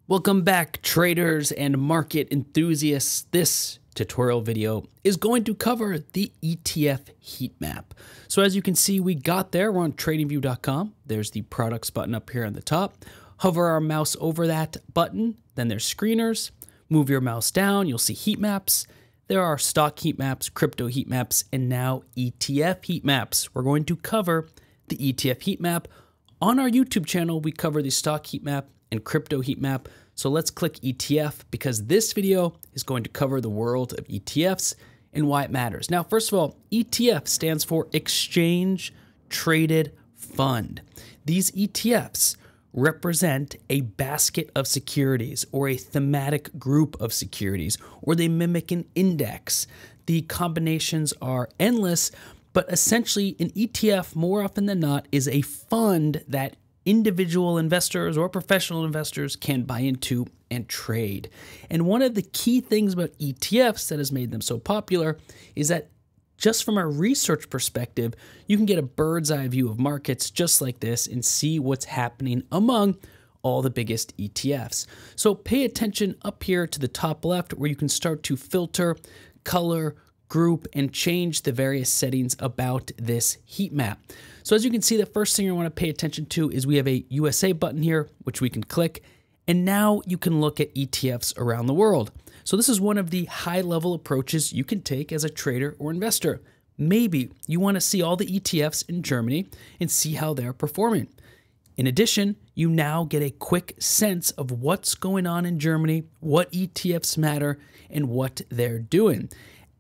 Welcome back, traders and market enthusiasts. This tutorial video is going to cover the ETF heat map. So as you can see, we got there. We're on TradingView.com. There's the products button up here on the top. Hover our mouse over that button. Then there's screeners. Move your mouse down. You'll see heat maps. There are stock heat maps, crypto heat maps, and now ETF heat maps. We're going to cover the ETF heat map. On our YouTube channel, we cover the stock heat map and crypto heat map. So let's click ETF because this video is going to cover the world of ETFs and why it matters. Now, first of all, ETF stands for Exchange Traded Fund. These ETFs represent a basket of securities or a thematic group of securities, or they mimic an index. The combinations are endless, but essentially an ETF more often than not is a fund that individual investors or professional investors can buy into and trade. And one of the key things about ETFs that has made them so popular is that just from a research perspective, you can get a bird's eye view of markets just like this and see what's happening among all the biggest ETFs. So pay attention up here to the top left where you can start to filter, color, group, and change the various settings about this heat map. So as you can see, the first thing you want to pay attention to is we have a USA button here, which we can click, and now you can look at ETFs around the world. So this is one of the high-level approaches you can take as a trader or investor. Maybe you want to see all the ETFs in Germany and see how they're performing. In addition, you now get a quick sense of what's going on in Germany, what ETFs matter, and what they're doing.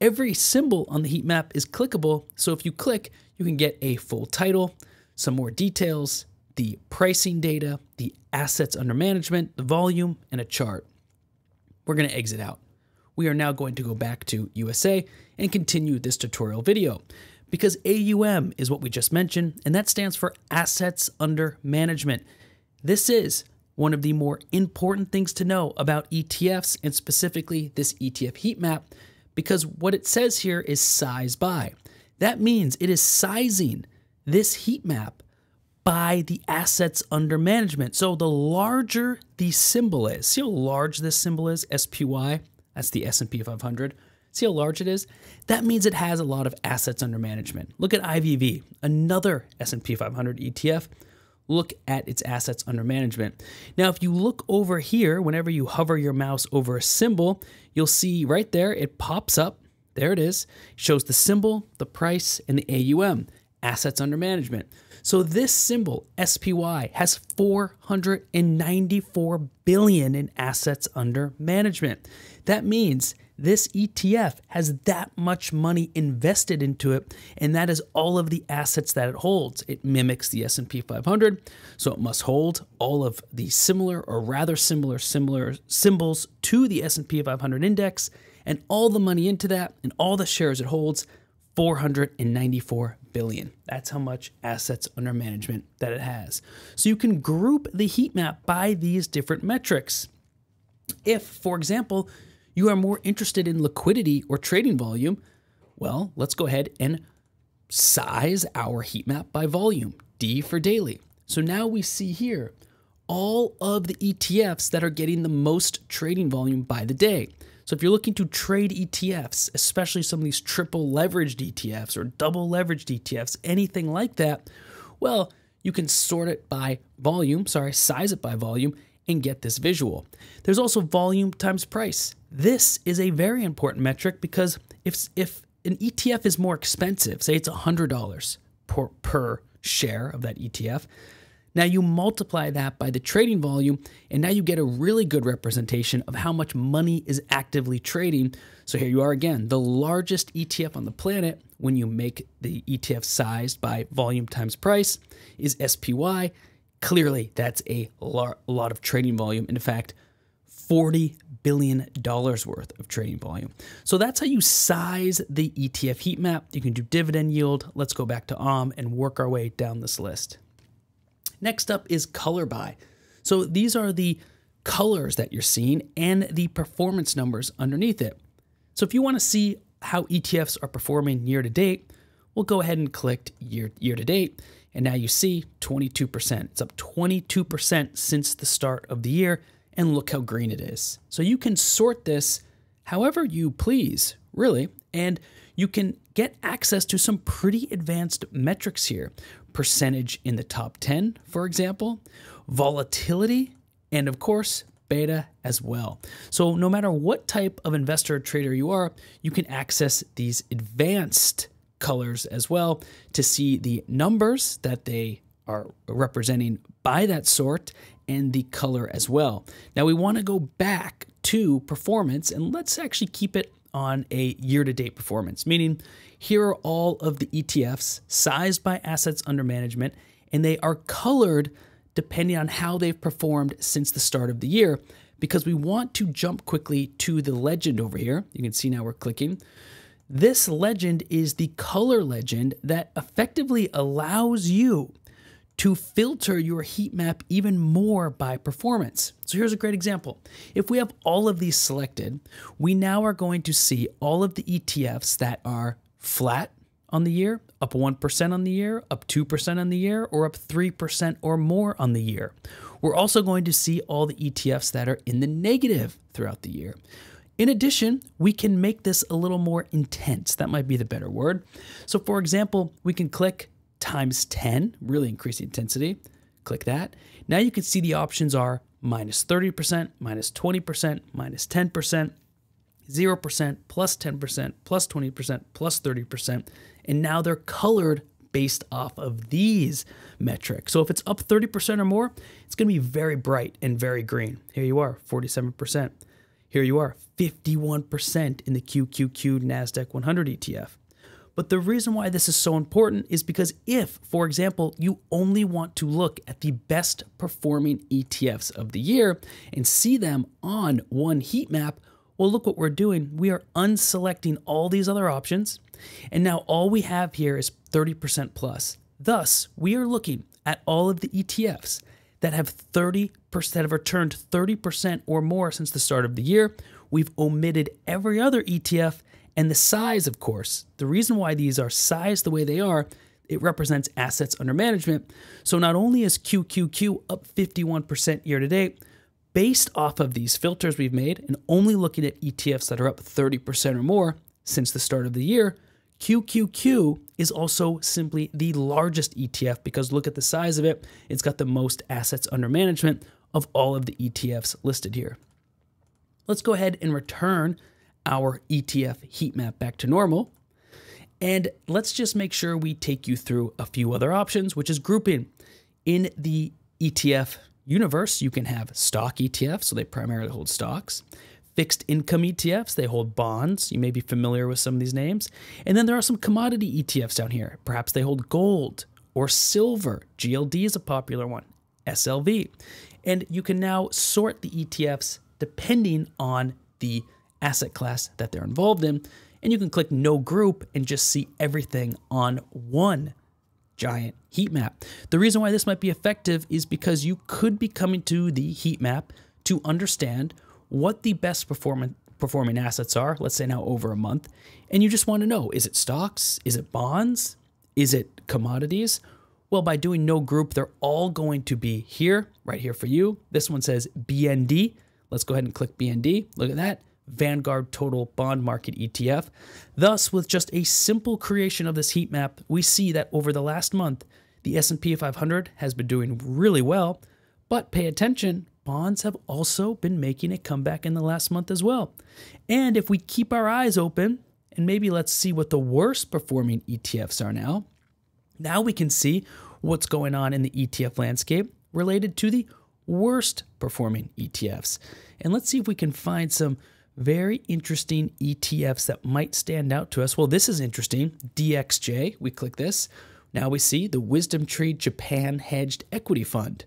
Every symbol on the heat map is clickable, so if you click, you can get a full title, some more details, the pricing data, the assets under management, the volume, and a chart. We're going to exit out. We are now going to go back to USA and continue this tutorial video because AUM is what we just mentioned, and that stands for Assets Under Management. This is one of the more important things to know about ETFs and specifically this ETF heat map, because what it says here is size by. That means it is sizing this heat map by the assets under management. So the larger the symbol is, see how large this symbol is, SPY, that's the S&P 500. See how large it is? That means it has a lot of assets under management. Look at IVV, another S&P 500 ETF. Look at its assets under management. Now, if you look over here, whenever you hover your mouse over a symbol, you'll see right there, it pops up. There it is. It shows the symbol, the price, and the AUM, assets under management. So this symbol, SPY, has 494 billion in assets under management. That means this ETF has that much money invested into it, and that is all of the assets that it holds. It mimics the S&P 500, so it must hold all of the similar or rather similar symbols to the S&P 500 index, and all the money into that and all the shares it holds, 494 billion. That's how much assets under management that it has. So you can group the heat map by these different metrics. If, for example, you are more interested in liquidity or trading volume, well, let's go ahead and size our heat map by volume, D for daily. So now we see here all of the ETFs that are getting the most trading volume by the day. So if you're looking to trade ETFs, especially some of these triple leveraged ETFs or double leveraged ETFs, anything like that, well, you can sort it by volume, size it by volume, and get this visual. There's also volume times price. This is a very important metric because if an ETF is more expensive, say it's $100 per share of that ETF, now you multiply that by the trading volume, and now you get a really good representation of how much money is actively trading. So here you are again, the largest ETF on the planet when you make the ETF sized by volume times price is SPY. Clearly, that's a lot of trading volume. In fact, $40 billion worth of trading volume. So that's how you size the ETF heat map. You can do dividend yield. Let's go back to and work our way down this list. Next up is color by. So these are the colors that you're seeing and the performance numbers underneath it. So if you want to see how ETFs are performing year to date, we'll go ahead and click year to date. And now you see 22%. It's up 22% since the start of the year. and look how green it is. So you can sort this however you please, really, and you can get access to some pretty advanced metrics here. Percentage in the top 10, for example, volatility, and of course, beta as well. So no matter what type of investor or trader you are, you can access these advanced colors as well to see the numbers that they are representing by that sort and the color as well. Now we want to go back to performance, and let's actually keep it on a year-to-date performance, meaning here are all of the ETFs sized by assets under management, and they are colored depending on how they've performed since the start of the year, because we want to jump quickly to the legend over here. You can see now we're clicking. This legend is the color legend that effectively allows you to filter your heat map even more by performance. So here's a great example. If we have all of these selected, we now are going to see all of the ETFs that are flat on the year, up 1% on the year, up 2% on the year, or up 3% or more on the year. We're also going to see all the ETFs that are in the negative throughout the year. In addition, we can make this a little more intense. That might be the better word. So for example, we can click times 10, really increase the intensity. Click that. Now you can see the options are minus 30%, minus 20%, minus 10%, 0%, plus 10%, plus 20%, plus 30%. And now they're colored based off of these metrics. So if it's up 30% or more, it's going to be very bright and very green. Here you are, 47%. Here you are, 51% in the QQQ NASDAQ 100 ETF. But the reason why this is so important is because if, for example, you only want to look at the best performing ETFs of the year and see them on one heat map, well, look what we're doing. We are unselecting all these other options, and now all we have here is 30% plus. Thus, we are looking at all of the ETFs that have returned 30% or more since the start of the year. We've omitted every other ETF. And the size, of course, the reason why these are sized the way they are, it represents assets under management. So not only is QQQ up 51% year to date, based off of these filters we've made and only looking at ETFs that are up 30% or more since the start of the year, QQQ is also simply the largest ETF because look at the size of it. It's got the most assets under management of all of the ETFs listed here. Let's go ahead and return our ETF heat map back to normal. And let's just make sure we take you through a few other options, which is grouping. In the ETF universe, you can have stock ETFs, so they primarily hold stocks. Fixed income ETFs, they hold bonds. You may be familiar with some of these names. And then there are some commodity ETFs down here. Perhaps they hold gold or silver. GLD is a popular one, SLV. And you can now sort the ETFs depending on the asset class that they're involved in, and you can click no group and just see everything on one giant heat map. The reason why this might be effective is because you could be coming to the heat map to understand what the best performing assets are, let's say now over a month, and you just want to know, is it stocks? Is it bonds? Is it commodities? Well, by doing no group, they're all going to be here, right here for you. This one says BND. Let's go ahead and click BND. Look at that. Vanguard Total Bond Market ETF. Thus, with just a simple creation of this heat map, we see that over the last month, the S&P 500 has been doing really well, but pay attention, bonds have also been making a comeback in the last month as well. And if we keep our eyes open, and maybe let's see what the worst performing ETFs are now, now we can see what's going on in the ETF landscape related to the worst performing ETFs. And let's see if we can find some very interesting ETFs that might stand out to us. Well, this is interesting. DXJ, we click this. Now we see the Wisdom Tree Japan Hedged Equity Fund.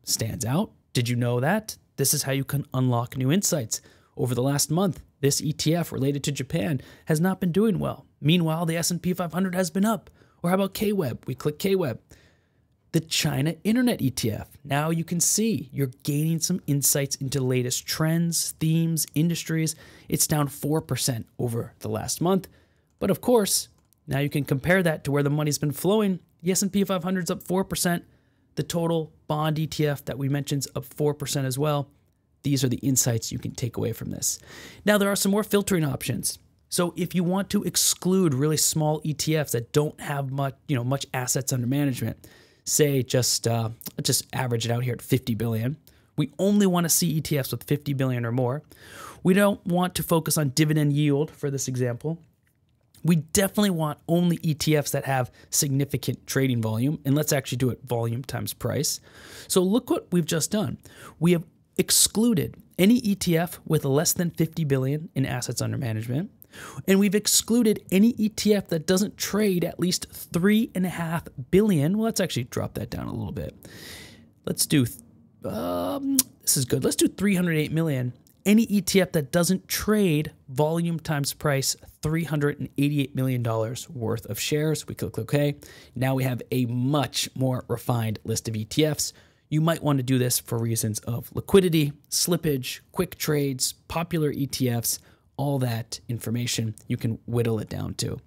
Stands out. Did you know that? This is how you can unlock new insights. Over the last month, this ETF related to Japan has not been doing well. Meanwhile, the S&P 500 has been up. Or how about KWEB? We click KWEB. The China Internet ETF. Now you can see you're gaining some insights into latest trends, themes, industries. It's down 4% over the last month. But of course, now you can compare that to where the money's been flowing. The S&P 500's up 4%. The total bond ETF that we mentioned is up 4% as well. these are the insights you can take away from this. Now, there are some more filtering options. So if you want to exclude really small ETFs that don't have much assets under management, say just average it out here at 50 billion. We only want to see ETFs with 50 billion or more. We don't want to focus on dividend yield for this example. We definitely want only ETFs that have significant trading volume, and let's actually do it volume times price. So look what we've just done. We have excluded any ETF with less than 50 billion in assets under management, and we've excluded any ETF that doesn't trade at least 3.5 billion. Well, let's actually drop that down a little bit. Let's do, this is good. Let's do 308 million. Any ETF that doesn't trade volume times price, $388 million worth of shares. We click OK. Now we have a much more refined list of ETFs. You might want to do this for reasons of liquidity, slippage, quick trades, popular ETFs, all that information you can whittle it down to.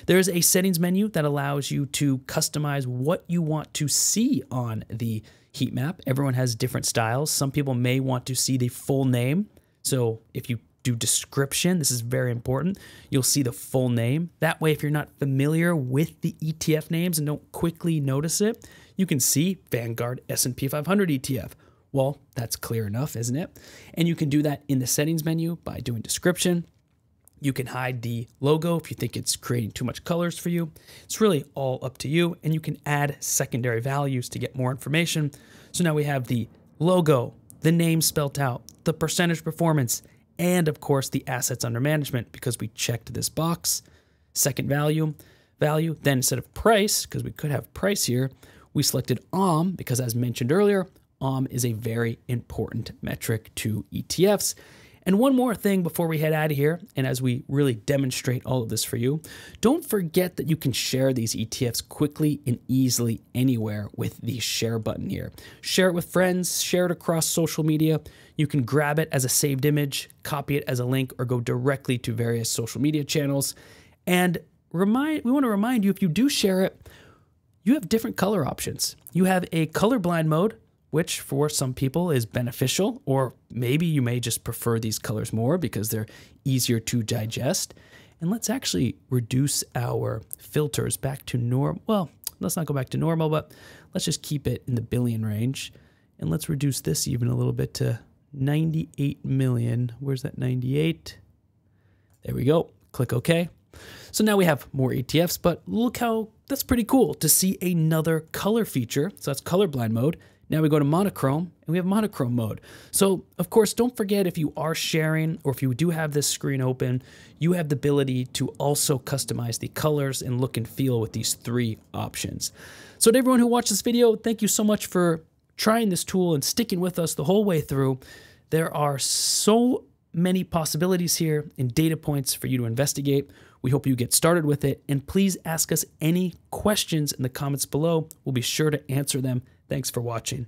There's a settings menu that allows you to customize what you want to see on the heat map. Everyone has different styles. Some people may want to see the full name. So if you do description, this is very important, you'll see the full name. That way, if you're not familiar with the ETF names and don't quickly notice it, you can see Vanguard S&P 500 ETF. Well, that's clear enough, isn't it? And you can do that in the settings menu by doing description. You can hide the logo if you think it's creating too much colors for you. It's really all up to you. And you can add secondary values to get more information. So now we have the logo, the name spelled out, the percentage performance, and of course the assets under management because we checked this box. Second value. Then instead of price, because we could have price here, we selected OM because as mentioned earlier, OM is a very important metric to ETFs. And one more thing before we head out of here, and as we really demonstrate all of this for you, don't forget that you can share these ETFs quickly and easily anywhere with the share button here. Share it with friends, share it across social media. You can grab it as a saved image, copy it as a link, or go directly to various social media channels. And we want to remind you, if you do share it, you have different color options. You have a colorblind mode, which for some people is beneficial, or maybe you may just prefer these colors more because they're easier to digest. And let's actually reduce our filters back to normal. Well, let's not go back to normal, but let's just keep it in the billion range. And let's reduce this even a little bit to 98 million. Where's that 98? There we go. Click OK. So now we have more ETFs, but look how that's pretty cool to see another color feature. So that's colorblind mode. Now we go to monochrome and we have monochrome mode. So of course, don't forget if you are sharing or if you do have this screen open, you have the ability to also customize the colors and look and feel with these three options. So to everyone who watched this video, thank you so much for trying this tool and sticking with us the whole way through. There are so many possibilities here and data points for you to investigate. We hope you get started with it, and please ask us any questions in the comments below. We'll be sure to answer them. Thanks for watching.